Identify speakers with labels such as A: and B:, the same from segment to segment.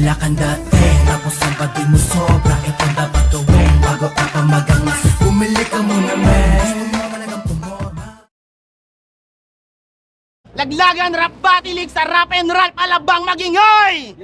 A: wala kang dating. Tapos ang pati mo sobra, ito dapat gawin. Bago ka pa magangas, bumili ka muna men. Malagang pumorma.
B: Laglagan rap batilig sa rap and rap alabang magingay!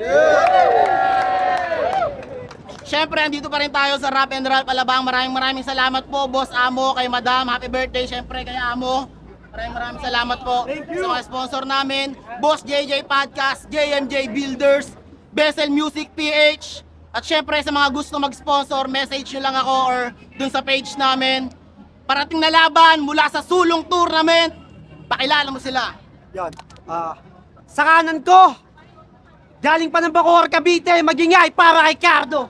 B: Siyempre, andito pa rin tayo sa Rap and Rap Alabang. Maraming salamat po, Boss Amo, kay Madam. Happy birthday, siyempre, kay Amo. Maraming salamat po sa mga sponsor namin. Boss JJ Podcast, JMJ Builders, Bessel Music PH. At siyempre, sa mga gusto mag-sponsor, message nyo lang ako or dun sa page namin. Parating na laban mula sa Sulong Tournament. Pakilala mo sila.
C: Yan. Sa kanan ko, galing pa ng Bacoor, Cavite, magingay para kay Cardo.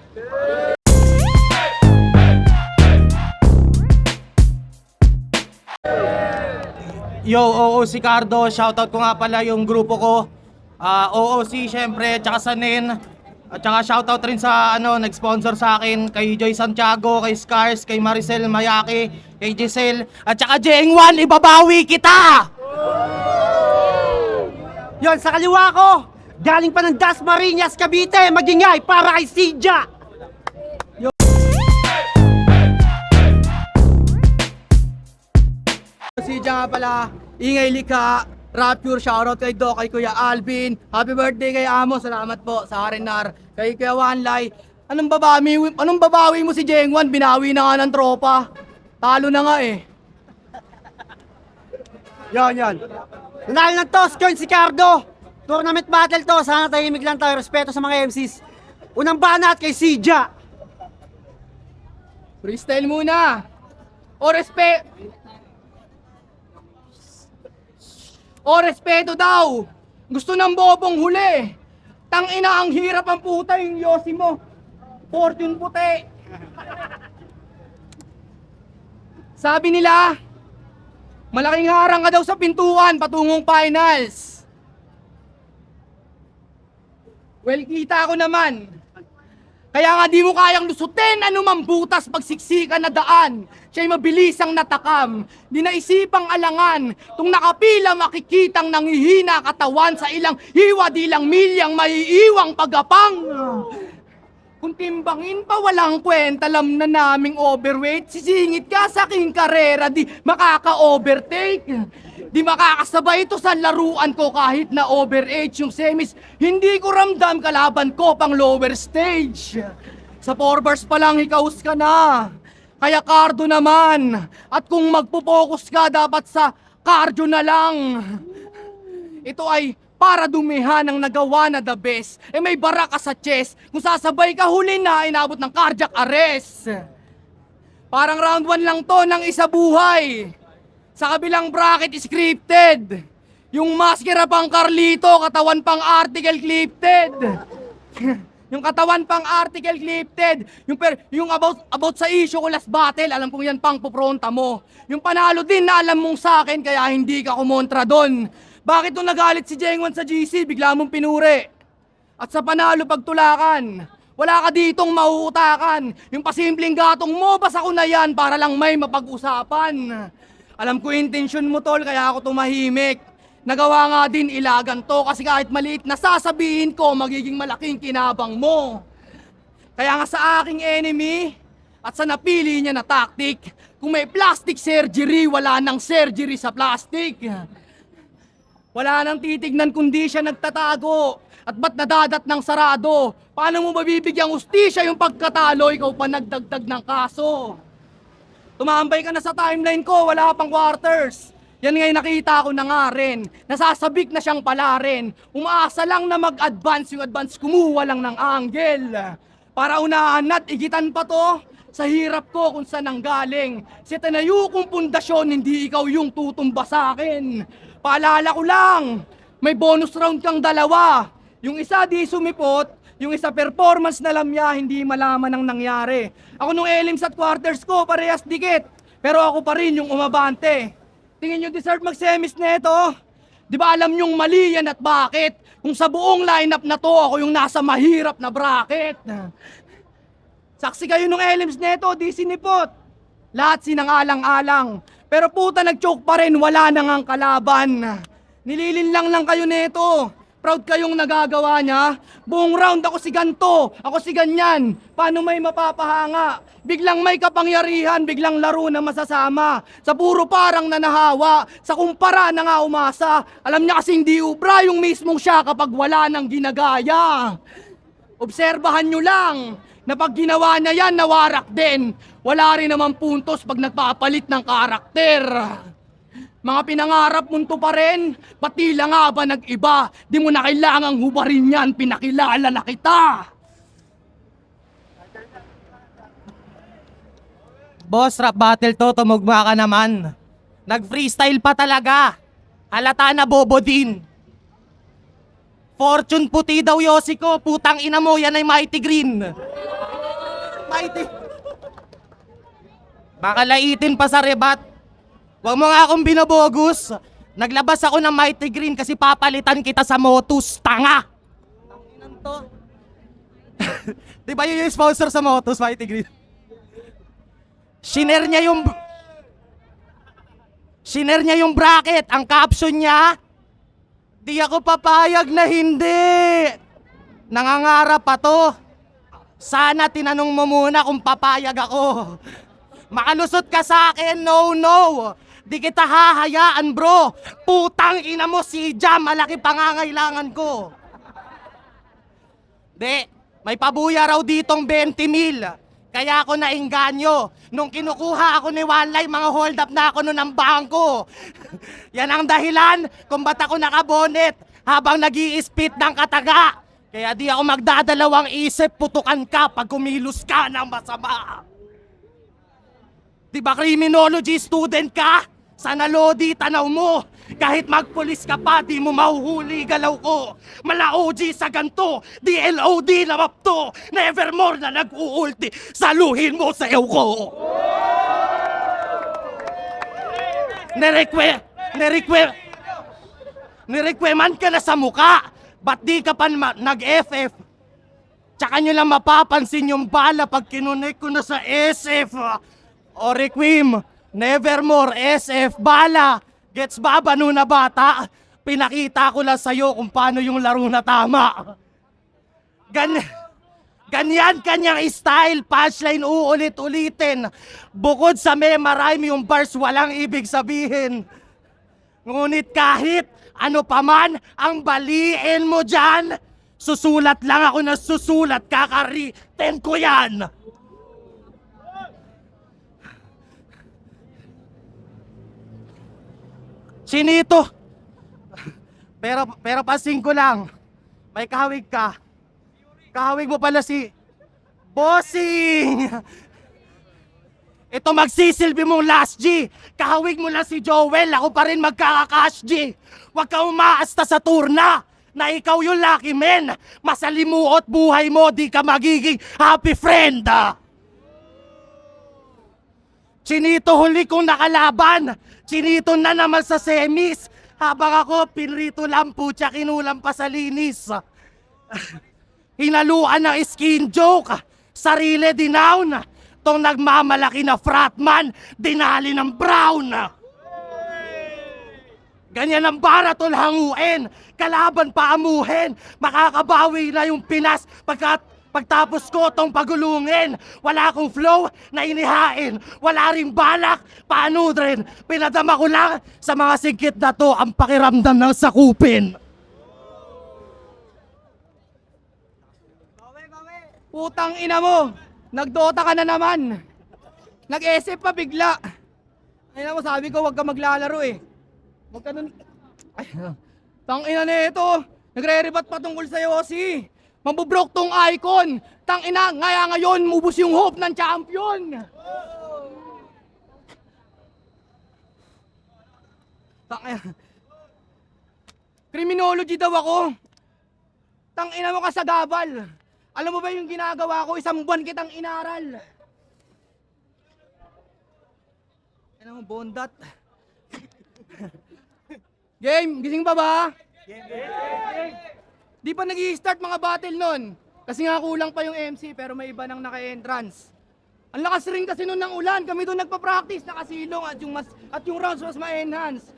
D: Yo, OOC Cardo, shoutout ko nga pala yung grupo ko. OOC syempre, tsaka sa NIN. At tsaka shoutout rin sa nag-sponsor sa akin, kay Joy Santiago, kay Scars, kay Maricel Mayaki, kay Giselle, at tsaka Jeng1, ibabawi kita!
C: Yon, sa kaliwa ko, galing pa ng Dasmariñas, Cavite, magingay para kay Sidja.
D: Sidja nga pala, Ingay Lika, Rapture, shoutout kay Doc, kay Kuya Alvin, happy birthday kay Amo, salamat po sa Arenar, kay Kuya Wanlay. Anong babawi mo si Jeng1? Binawi na nga ng tropa. Talo na nga eh.
C: Yan. Nanalo ng toss coin si Cardo. Tournament battle to, sana tahimik lang tayo, respeto sa mga MCs. Unang banat kay Sidja.
B: Freestyle muna. O respeto daw. Gusto ng bobong huli. Tangina, ang hirap ang puta yung yosi mo. Fortune puti. Sabi nila, malaking harang ka daw sa pintuan patungong finals. Well, kita ko naman. Kaya nga di mo kayang lusutin anumang butas pagsiksikan na daan. Siya'y mabilisang natakam. Di naisipang alangan. Tung nakapila makikitang nangihina katawan sa ilang hiwa di lang milyang maiiwang pagapang. Kung timbangin pa walang kwenta, alam na naming overweight. Sisingit ka sa aking karera, di makaka-overtake. Di makakasabay ito sa laruan ko kahit na overage yung semis. Hindi ko ramdam kalaban ko pang lower stage. Sa 4 bars pa lang hikaus ka na. Kaya cardio naman. At kung magpo-focus ka dapat sa cardio na lang. Ito ay para dumihan ang nagawa na the best. May bara ka sa chest. Kung sasabay ka huli na, inabot ng cardiac arrest. Parang round 1 lang to ng isa buhay. Sa kabilang bracket, scripted. Yung maskera pang Carlito, katawan pang article clipped. Yung katawan pang article clipped. Yung about sa issue ko last battle, alam kong yan pang pupronta mo. Yung panalo din na alam mong sa akin, kaya hindi ka kumontra doon. Bakit nung nagalit si Jeng1 sa GC, bigla mong pinuri? At sa panalo pagtulakan, wala ka ditong mauutakan. Yung pasimpleng gatong mo, basta ko na yan para lang may mapag-usapan. Alam ko intensyon mo tol, kaya ako tumahimik. Nagawa nga din ilagan to kasi kahit maliit na sasabihin ko, magiging malaking kinabang mo. Kaya nga sa aking enemy at sa napili niya na tactic, kung may plastic surgery, wala nang surgery sa plastic. Wala nang titignan kundi siya nagtatago. At ba't nadadat ng sarado? Paano mo mabibigyang ustisya yung pagkatalo, ikaw pa nagdagdag ng kaso? Tumambay ka na sa timeline ko, wala pang quarters. Yan nga'y nakita ko na nga rin. Nasasabik na siyang pala rin. Umaasa lang na mag-advance, yung advance kumuha lang ng angle. Para unahan at igitan pa to, sa hirap ko kung saan ang galing. Si tinayo kong pundasyon, hindi ikaw yung tutumba sa akin. Paalala ko lang, may bonus round kang dalawa. Yung isa di sumipot, yung isa performance na lamya, hindi malaman ang nangyari. Ako nung elims at quarters ko, parehas dikit. Pero ako pa rin yung umabante. Tingin nyo deserve mag-semis neto? Di ba alam nyong mali yan at bakit? Kung sa buong lineup na to, ako yung nasa mahirap na bracket. Saksi kayo nung elims neto, di sinipot. Lahat sinangalang-alang. Pero puta nag-choke pa rin, wala nang ang kalaban. Nililin lang kayo neto. Proud kayong nagagawa niya. Buong round ako si ganto, ako si ganyan. Paano may mapapahanga? Biglang may kapangyarihan, biglang laro na masasama. Sa puro parang nanahawa, sa kumpara na nga umasa. Alam niya kasi hindi ubra yung mismong siya kapag wala nang ginagaya. Obserbahan nyo lang na pag ginawa niya yan, nawarak din. Wala rin naman puntos pag nagpapalit ng karakter. Mga pinangarap mo pa rin, pati lang nga ba nag-iba? Di mo na kailangang hubarin yan, pinakilala na kita.
D: Boss, rap battle to, tumugma ka naman. Nag-freestyle pa talaga. Halata na bobo din. Fortune puti daw yosi ko, putang ina mo, yan ay Mighty Green. Mighty. Baka laitin pa sa rebat. Huwag mo nga akong binobogus. Naglabas ako ng Mighty Green kasi papalitan kita sa Motus, tanga. Tanginan to. Di ba yun yung sponsor sa Motus, Mighty Green? Shiner niya yung bracket. Ang caption niya, di ako papayag na hindi. Nangangarap pa to. Sana tinanong mo muna kung papayag ako. Makalusot ka sa akin, no. Di kita hahayaan, bro. Putang ina mo si Jam, malaki pangangailangan ko. Di, may pabuya raw ditong 20,000. Kaya ako nainganyo. Nung kinukuha ako ni Walay, mga hold up na ako nun ng bangko. Yan ang dahilan kung ba't ako nakabonet habang nag-i-spit ng kataga. Kaya di ako magdadalawang isip, putukan ka pag kumilos ka ng masama. Di ba criminology student ka? Sana Lodi, tanaw mo. Kahit magpulis ka pa, di mo mahuhuli galaw ko. Mala-OG sa ganto, DLOD na mapto. Nevermore na nag-uulti, saluhin mo sa ew ko. Nirekweman ka na sa muka. Ba't di ka pa nag-FF? Tsaka nyo lang mapapansin yung bala pag kinunik ko na sa SF. O Requiem, nevermore, SF, bala. Gets ba, banu na bata? Pinakita ko lang sa'yo kung paano yung laro na tama. Ganyan kanyang style, punchline uulit-ulitin. Bukod sa memarime yung bars, walang ibig sabihin. Ngunit kahit ano pa man ang baliin mo dyan, susulat lang ako na susulat, kakaritin ko yan. Chinito. Pero pasing ko lang. May kahawig ka. Kahawig mo pala si Bossing. Ito magsisilbi mong last G. Kahawig mo lang si Joel. Ako pa rin magkaka-cash G. Huwag ka umaasta sa turna na ikaw yung lucky man. Masalimuot buhay mo, di ka magiging happy friend. Chinito, huli kong nakalaban. Chinito na naman sa semis. Habang ako, pinrito lang po, tsaka kinulam pa sa linis. Hinaluan ng skin joke. Sarili dinown. Tong nagmamalaki na fratman, dinali ng brown. Ganyan ang baratol hanguin. Kalaban pa amuhin. Makakabawi na yung Pinas pagtapos ko tong pagulungin. Wala akong flow na inihain. Wala ring balak, paanudrin. Pinadama ko lang sa mga singkit na to ang pakiramdam ng sakupin.
B: Putang ina mo, nagdota ka na naman. Nag-SF pa bigla. Ayun mo, sabi ko, wag ka maglalaro eh. Wag ka nun. Ay, tang ina na ito. Nagre-rebat pa tungkol sa Yossi. Mabubroke tong icon. Tang ina, ngayon, mubos yung hope ng champion. Tang ina. Criminology daw ako. Tang ina mo ka sa gabal. Alam mo ba yung ginagawa ko? Isang buwan kitang inaral. Ano mo, bondat? Game, gising pa ba? Game. Di pa nag-i-start mga battle nun. Kasi nga kulang pa yung MC pero may iba nang naka-entrance. Ang lakas rin kasi nun ng ulan. Kami doon nagpa-practice, nakasilong at yung rounds mas ma-enhance.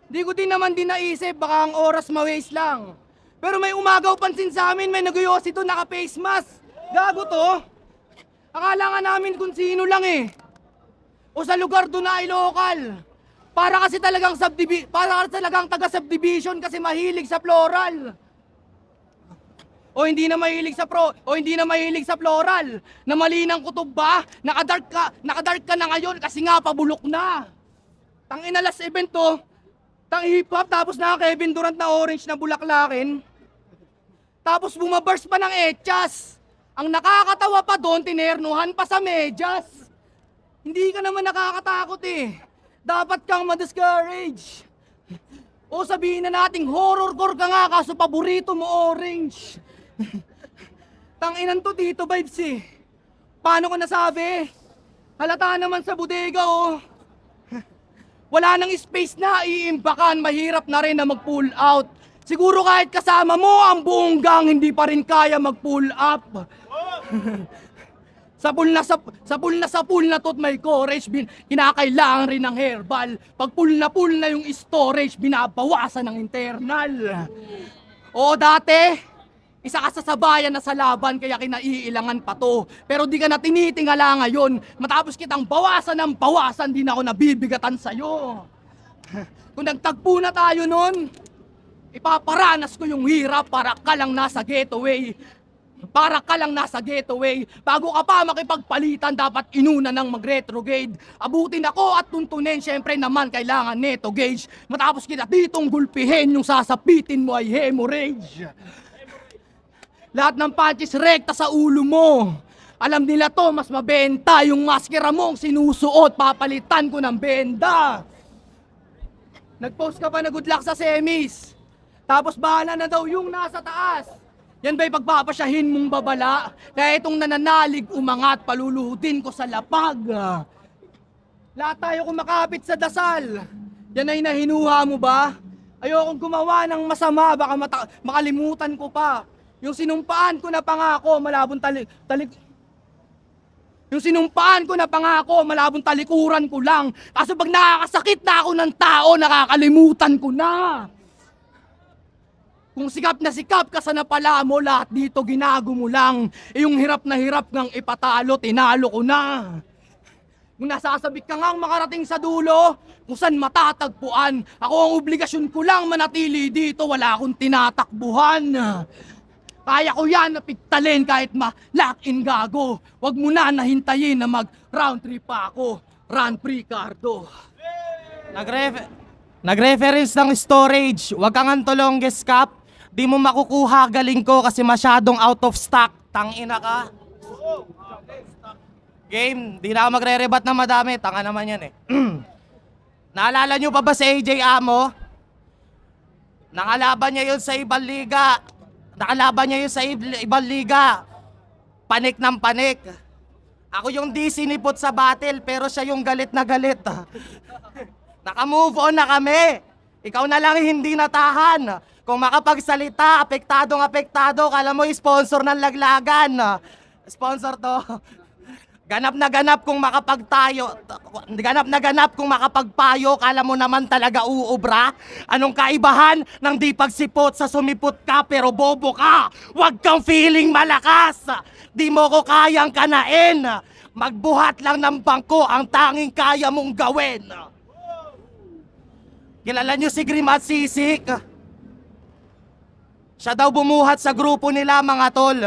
B: Di ko din naman din naisip, baka ang oras ma-waste lang. Pero may umagaw pansin sa amin, may nag-yosito naka-face mask. Gago to. Akala nga namin kung sino lang eh. O sa lugar doon na ay local. Para kasi talagang taga-subdivision kasi mahilig sa floral. O hindi na mahilig sa floral. Na mali ng kutob ba? Nakadark ka na ngayon kasi nga pabulok na. Tangina last event to. Tang hip hop tapos naka Kevin Durant na orange na bulaklakin. Tapos bumabars pa ng etchas. Ang nakakatawa pa doon, tinernuhan pa sa medyas. Hindi ka naman nakakatakot eh. Dapat kang ma-discourage. O sabihin na nating horrorcore ka nga kaso paborito mo orange. Tanginan to dito vibes eh. Paano ko nasabi? Halata naman sa bodega oh. Wala nang space na iimbakan, mahirap na rin na mag-pull out. Siguro kahit kasama mo ang buong gang, hindi pa rin kaya mag-pull up. Sa pool na to't may courage, kinakailangan rin ng herbal. Pag pool na yung storage, binabawasan ng internal. Oo dati, isa ka sa sabayan na sa laban kaya kinaiilangan pa to. Pero di ka na tinitingala ngayon. Matapos kitang bawasan ng bawasan, di na ako nabibigatan sa'yo. Kung nagtagpo na tayo nun, ipaparanas ko yung hirap para ka lang nasa getaway. Bago ka pa makipagpalitan, dapat inuna ng mag-retrograde. Abutin ako at tuntunin, syempre naman kailangan neto gauge. Matapos kita ditong gulpihin, yung sasapitin mo ay hemorrhage. Lahat ng punches rekta sa ulo mo. Alam nila to, mas mabenta yung maskera mong sinusuot, papalitan ko ng benda. Nag-post ka pa na good luck sa semis. Tapos bahala na daw yung nasa taas. Yan ba'y pagpapasyahin mong babala? Kaya itong nananalig umangat, paluluhutin ko sa lapag. Lahat tayo kumakapit sa dasal. Yan ay nahinuha mo ba? Ayokong gumawa ng masama, baka makalimutan ko pa. Yung sinumpaan ko na pangako, malabong talikuran ko lang. Kaso pag nakakasakit na ako ng tao, nakakalimutan ko na. Kung sikap ka sa napala mo, lahat dito ginago mo lang. Yung hirap na hirap ngang ipatalo, tinalo ko na. Kung nasasabik ka ngang makarating sa dulo, kung saan matatagpuan, ako ang obligasyon ko lang manatili dito, wala akong tinatakbuhan. Kaya ko yan napigtalin kahit ma-lock-in gago. Huwag mo na nahintayin na mag-round trip pa ako. Run free, Cardo.
D: Nag-reference ng storage. Huwag kang antolongges cap. Di mo makukuha galing ko kasi masyadong out of stock. Tangina ka. Game, di na ako magre-rebat na madami. Tanga naman yan eh. Naalala nyo pa ba si AJ Amo? Nakalaban niya yun sa ibang liga. Panik ng panik. Ako yung di sinipot sa battle pero siya yung galit na galit. Naka-move on na kami. Ikaw na lang hindi natahan. Kung makapagsalita, apektado, kala mo sponsor ng laglagan. Sponsor to. Ganap na ganap kung makapagpayo, kala mo naman talaga uubra. Anong kaibahan ng di pagsipot sa sumipot ka pero bobo ka? Huwag kang feeling malakas. Di mo ko kayang kanain. Magbuhat lang ng bangko ang tanging kaya mong gawin. Kilala nyo si Grim at Sisik? Siya daw bumuhat sa grupo nila mga tol.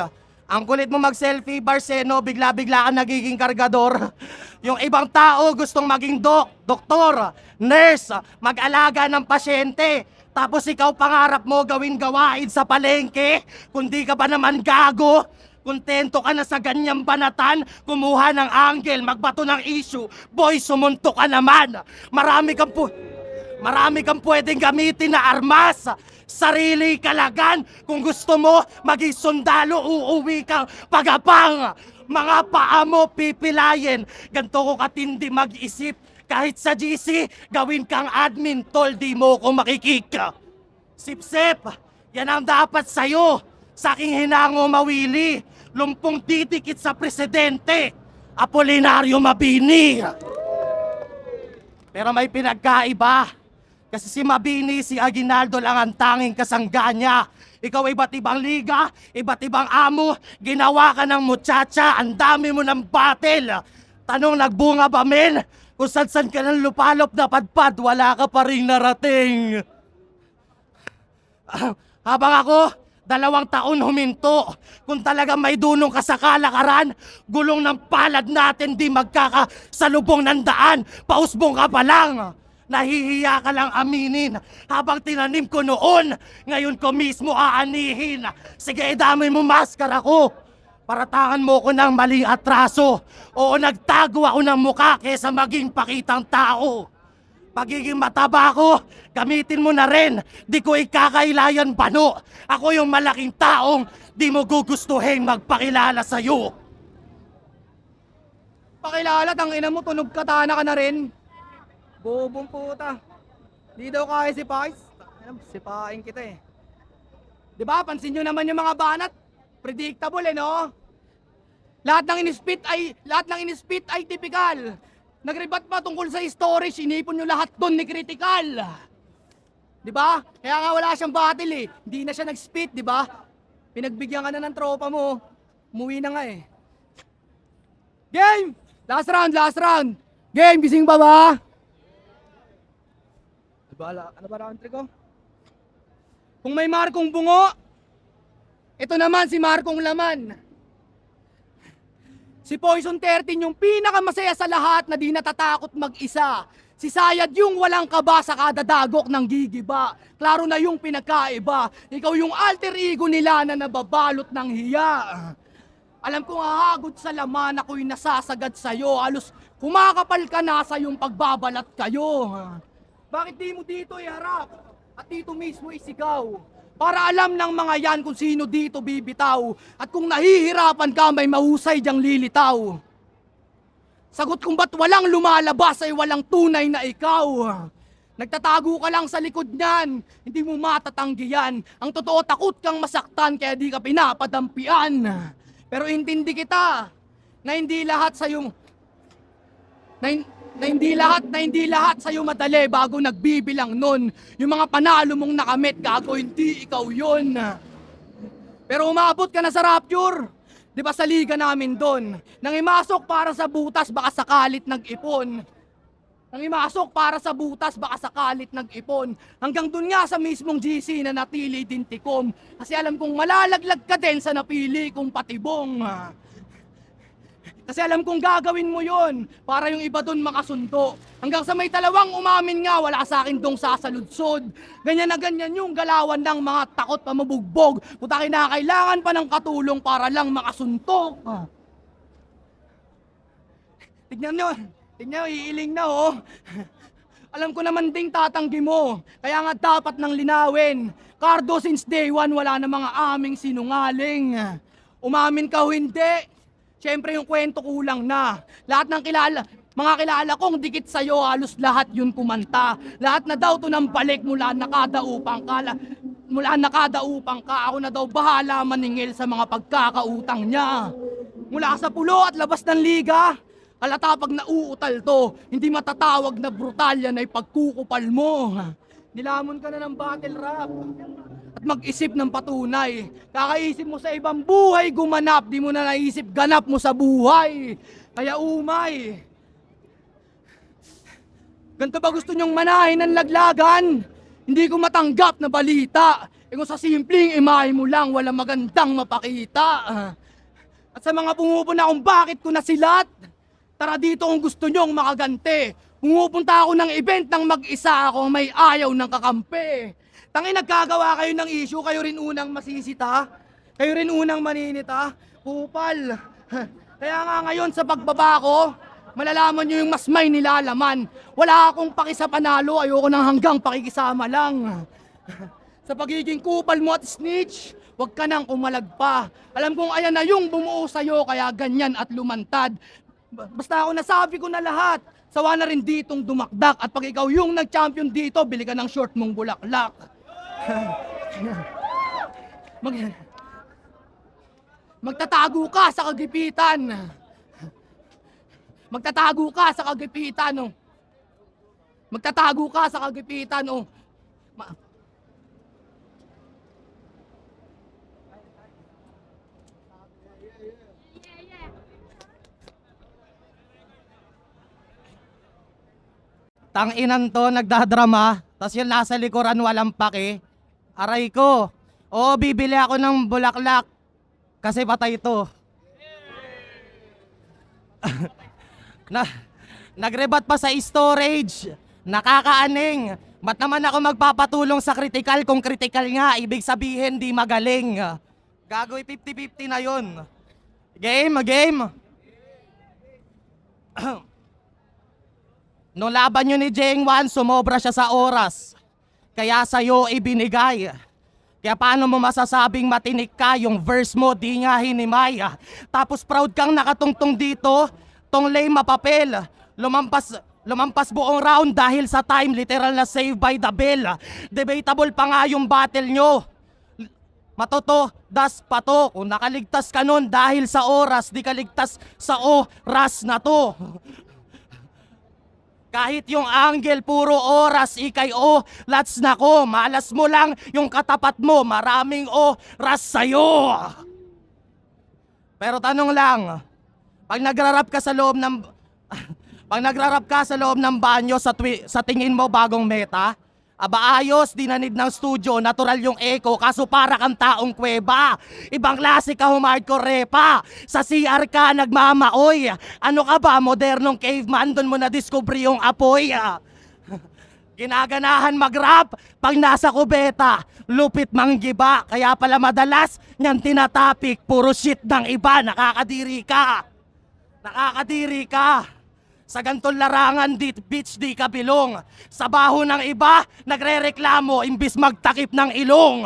D: Ang kulit mo mag-selfie, Barseno, bigla-bigla ka nagiging kargador. Yung ibang tao gustong maging doktor, nurse, mag-alaga ng pasyente. Tapos ikaw pangarap mo gawin gawain sa palengke. Kundi ka ba naman gago? Kontento ka na sa ganyang banatan, kumuha ng angle, magbato ng issue. Boy, sumunto ka naman. Marami kang pwedeng gamitin na armas. Sarili kalagan. Kung gusto mo, maging sundalo, uuwi kang pagabang. Mga paa mo pipilayin. Ganto ko katindi mag-isip. Kahit sa GC, gawin kang admin, tol, di mo ko makikika. Sip-sip, yan ang dapat sa'yo. Sa aking hinango mawili. Lumpong titikit sa presidente. Apolinario Mabini. Pero may pinagkaiba. Kasi si Mabini, si Aguinaldo lang ang tanging kasangga niya. Ikaw iba't ibang liga, iba't ibang amo, ginawa ka ng muchacha, ang dami mo ng battle. Tanong nagbunga ba, men? Kung saan ka ng lupalop na padpad, wala ka pa rin narating. Habang ako, 2 taon huminto. Kung talaga may dunong ka sa kalakaran, gulong ng palad natin di magkakasalubong ng daan. Pausbong ka pa lang. Nahihiya ka lang aminin. Habang tinanim ko noon, ngayon ko mismo aanihin. Sige, idamay mo maskara ko. Paratangan mo ko ng maling atraso. Oo, nagtago ako ng muka kesa maging pakitang tao. Pagiging mataba ko, gamitin mo na rin. Di ko ikakailayan bano. Ako yung malaking taong di mo gugustuhin magpakilala sa'yo.
B: Pakilala, tangina mo, tunog katana ka na rin. Bobong puta. Di daw kaya si Pais. Sipain kita eh. Di ba, pansin nyo naman yung mga banat. Predictable eh, no? Lahat ng inispit ay typical. Nagribat pa tungkol sa story, sinipon nyo lahat doon ni critical. Di ba? Kaya nga wala siyang battle eh. Hindi na siya nag-spit, di ba? Pinagbigyan ka na ng tropa mo. Umuwi na nga eh. Game! Last round! Game, gising pa ba? Ano ba round 3 ko? Kung may Markong bungo, ito naman si Markong laman. Si Poison 13 yung pinakamasaya sa lahat na di natatakot mag-isa. Si Sayad yung walang kaba sa kada dagok ng gigiba. Klaro na yung pinagkaiba. Ikaw yung alter ego nila na nababalot ng hiya. Alam kong hahagod sa laman ako'y nasasagad sa'yo. Halos kumakapal ka na sa yung pagbabalat kayo. Bakit di mo dito iharap at dito mismo isigaw? Para alam ng mga yan kung sino dito bibitaw. At kung nahihirapan ka, may mahusay diyang lilitaw. Sagot kung ba't walang lumalabas ay walang tunay na ikaw. Nagtatago ka lang sa likod niyan, hindi mo matatanggihan. Ang totoo, takot kang masaktan kaya di ka pinapadampian. Pero intindi kita na hindi lahat sa'yo hindi lahat sa'yo madali bago nagbibilang nun. Yung mga panalo mong nakamit, gago, hindi ikaw yun. Pero umabot ka na sa Rapture. Di ba sa liga namin doon? Nang imasok para sa butas, baka sakalit nag-ipon. Hanggang dun nga sa mismong GC na natili din tikom. Kasi alam kong malalaglag ka din sa napili kong patibong. Kasi alam kong gagawin mo yon para yung iba doon makasundo. Hanggang sa may talawang umamin nga, wala sa akin dong sasaludsod. Ganyan na ganyan yung galawan ng mga takot pa mabugbog. Puta, kinakailangan pa ng katulong para lang makasuntok. Tignan nyo, iiling na oh. Alam ko naman ding tatanggi mo. Kaya nga dapat nang linawin. Cardo, since day 1, wala na mga aming sinungaling. Umamin ka o hindi, siyempre yung kwento kulang na. Lahat ng mga kilala kong dikit sa'yo, halos lahat yun kumanta. Lahat na daw to ng balik mula nakadaupang ka. Ako na daw bahala maningil sa mga pagkakautang niya. Mula sa pulo at labas ng liga, halata pag nauutal to, hindi matatawag na brutal yan ay pagkukupal mo. Nilamon ka na ng battle rap at mag-isip ng patunay. Kakaisip mo sa ibang buhay gumanap, di mo na naisip ganap mo sa buhay. Kaya umay. Ganito ba gusto nyong manahin ng laglagan? Hindi ko matanggap na balita. Kung sa simpleng imahe mo lang, wala magandang mapakita. At sa mga pumupuna kung bakit ko nasilat, tara dito kung gusto nyong makaganti. Pumupunta ako ng event nang mag-isa ako, may ayaw ng kakampi. Tangin, nagkagawa kayo ng issue, kayo rin unang masisita, kayo rin unang maninita, kupal. Kaya nga ngayon sa pagbaba ko, malalaman nyo yung mas may nilalaman. Wala akong paki sa panalo, ayoko nang hanggang pakikisama lang. Sa pagiging kupal mo at snitch, wag ka nang kumalag pa. Alam kong ayan na yung bumuo sa'yo, kaya ganyan at lumantad. Basta ako nasabi ko na lahat. Sawa na rin ditong dumakdak. At pag ikaw yung nag-champion dito, bili ka ng short mong bulaklak. Magtatago ka sa kagipitan. Magtatago ka sa kagipitan o...
D: Tanginan to, nagdadrama, tas yung nasa likuran walang pake. Aray ko. Oo, bibili ako ng bulaklak. Kasi patay to. Nagrebat pa sa storage. Nakakaaning. Ba't naman ako magpapatulong sa critical kung critical nga? Ibig sabihin di magaling. Gagoy 50-50 na yun. Game. Nung laban nyo ni Jeng Wan, sumobra siya sa oras. Kaya sa'yo ibinigay. Kaya paano mo masasabing matinik ka, yung verse mo di nga hinimay. Tapos proud kang nakatungtong dito, tong lame mapapel. Lumampas buong round dahil sa time, literal na save by the bell. Debatable pa nga yung battle nyo. Matoto, das pa to. Kung nakaligtas ka nun dahil sa oras, di ka ligtas sa oras na to. Kahit yung angle, puro oras, ikay lats na ko. Malas mo lang yung katapat mo, maraming oras sa'yo. Pero tanong lang, pag nagrarap ka sa loob ng... pag nagrarap ka sa loob ng banyo sa tingin mo bagong meta, aba ayos, di na need ng studio, natural yung echo, kaso para kang taong kuweba. Ibang klase ka hardcore pa. Sa CR ka nagmamaoy. Ano ka ba, modernong caveman, doon mo na-discover yung apoy. Ginaganahan mag-rap pag nasa kubeta, lupit manggiba. Kaya pala madalas nyan tinatapik, puro shit ng iba, nakakadiri ka. Sa gantong larangan, bitch, di ka bilong. Sa baho ng iba, nagre-reklamo, imbis magtakip ng ilong.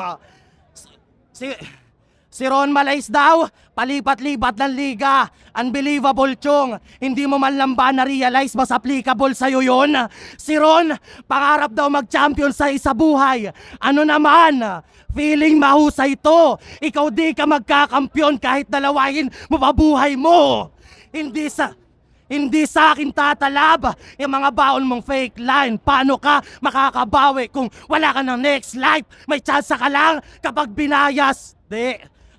D: Si Ron Malays daw, palipat-lipat ng liga. Unbelievable, chong. Hindi mo man lang ba na-realize mas applicable sa'yo yun? Si Ron, pangarap daw mag-champion sa isa buhay. Ano naman? Feeling mahusay to. Ikaw di ka magkakampyon kahit dalawahin mo pa buhay mo. Hindi sa akin tatalab yung mga baon mong fake line. Paano ka makakabawi kung wala ka ng next life? May chance ka lang kapag binayas.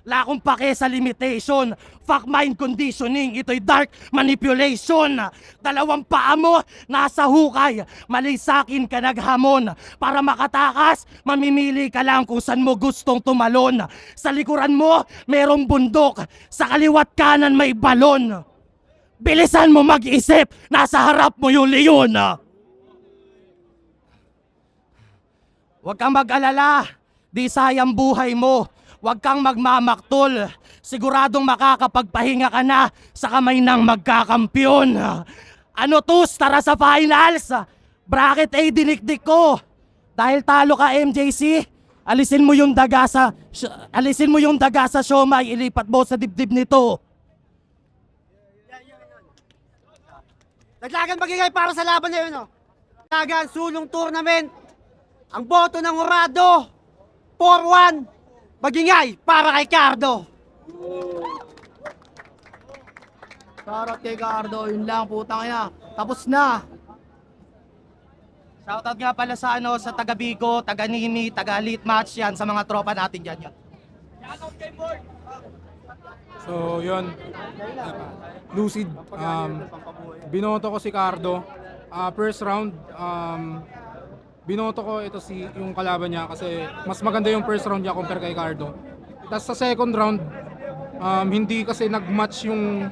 D: Wala akong pake sa limitation. Fuck mind conditioning, ito'y dark manipulation. Dalawang paa mo nasa hukay, mali sa'kin ka naghamon. Para makatakas, mamimili ka lang kung saan mo gustong tumalon. Sa likuran mo, merong bundok. Sa kaliwat kanan may balon. Bilisan mo mag-isip, nasa harap mo yung leon. Huwag kang mag-alala, di sayang buhay mo. Huwag kang magmamaktol, siguradong makakapagpahinga ka na sa kamay ng magkakampyon. Ano tus, tara sa finals. Bracket A dinikdik ko. Dahil talo ka MJC, alisin mo yung daga sa siomay, ilipat mo sa dibdib nito.
C: Naglagan magigay para sa laban na yun, no? Naglagan, sulong tournament. Ang boto ng Urado, 4-1. Magingay para kay Cardo.
B: Sarot kay Cardo, yun lang, putang ina. Tapos na.
D: Shoutout nga pala sa taga Bigo, taga Nini, taga Elite Match yan, sa mga tropa natin dyan.
E: So, yun. Lucid. Binoto ko si Cardo. First round, binoto ko yung kalaban niya kasi mas maganda yung first round niya compare kay Cardo. Tapos sa second round, hindi kasi nag-match yung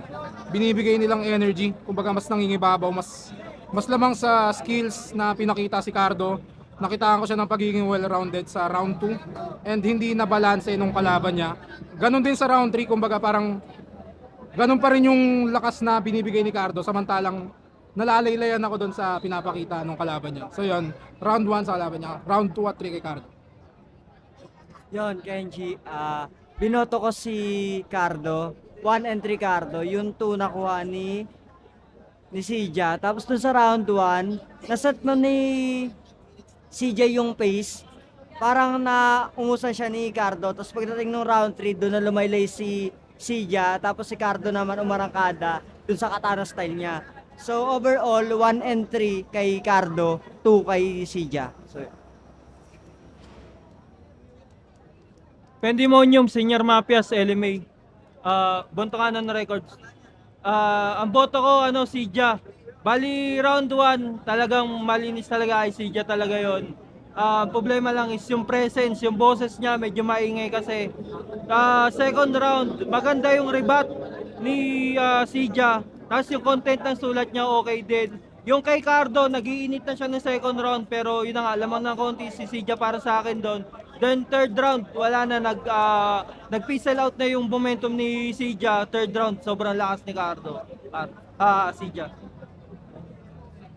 E: binibigay nilang energy. Kumbaga mas nangingibabaw, mas lamang sa skills na pinakita si Cardo. Nakitaan ko siya ng pagiging well-rounded sa round 2 and hindi na balance nung kalaban niya. Ganon din sa round 3, kumbaga parang ganon pa rin yung lakas na binibigay ni Cardo samantalang nalalaylayan ako doon sa pinapakita nung kalaban niya. So yun, round 1 sa kalaban niya, round 2 at 3 kay Cardo.
F: Yon, Kenji, binoto ko si Cardo, 1 and 3 Cardo, yung 2 nakuha ni Sija. Tapos dun sa round 1, naset mo ni CJ yung pace, parang naungusan siya ni Cardo. Tapos pagdating ng round 3, doon na lumaylay si Sija. Tapos si Cardo naman umarangkada dun sa katana style niya. So overall, 1 and 3 kay Cardo, 2 kay Sija. So,
G: Pandemonium, Senior Mafias, LMA. Buntokanan na records. Ang boto ko, Sija. Bali, round 1, talagang malinis talaga ay Sija talaga yon. Problema lang is yung presence, yung boses niya medyo maingay kasi. Second round, maganda yung rebat ni Sija. Tapos yung content ng sulat niya okay din. Yung kay Cardo, nagiinit na siya ng second round pero yun na nga, lamang ng konti si Sija para sa akin doon. Then third round, wala na, nag-peacel out na yung momentum ni Sija. Third round, sobrang lakas ni Cardo. Sija.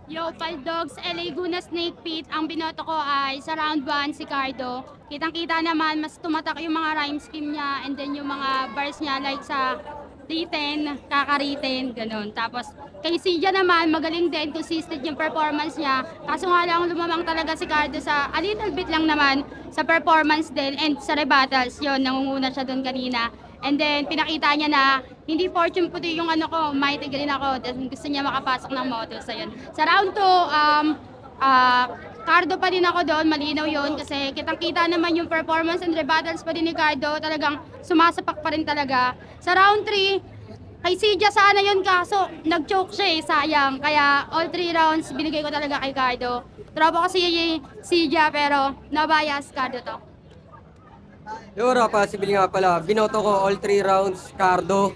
H: Yo, Paldogs, LA Guna Snake Pit. Ang binoto ko ay sa round 1 si Cardo. Kitang-kita naman, mas tumatak yung mga rhyme scheme niya and then yung mga bars niya like sa written, kaka-written, ganun. Tapos kay Sija naman, magaling din, consistent yung performance niya. Kaso nga lang lumamang talaga si Cardo sa a little bit lang naman sa performance din and sa rebuttals. Yun, nangunguna siya doon kanina. And then, pinakita niya na hindi fortune puti yung mighty green ako. Then, gusto niya makapasok ng motos. Ayun. Sa round 2, Cardo pa din ako doon. Malinaw yun kasi kitang-kita naman yung performance and rebuttals pa din ni Cardo. Talagang sumasapak pa rin talaga. Sa round 3, kay Sija sana yun kaso nag-choke siya sayang. Kaya all 3 rounds binigay ko talaga kay Cardo. Tropa ko si Sija pero no-bias Cardo to.
I: Yo, Rapa, sibil nga pala. Binoto ko all 3 rounds, Cardo.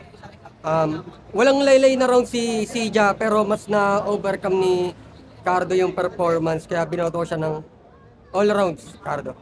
I: Walang laylay na round si Sija pero mas na-overcome ni Cardo yung performance kaya binoto ko siya ng all rounds, Cardo.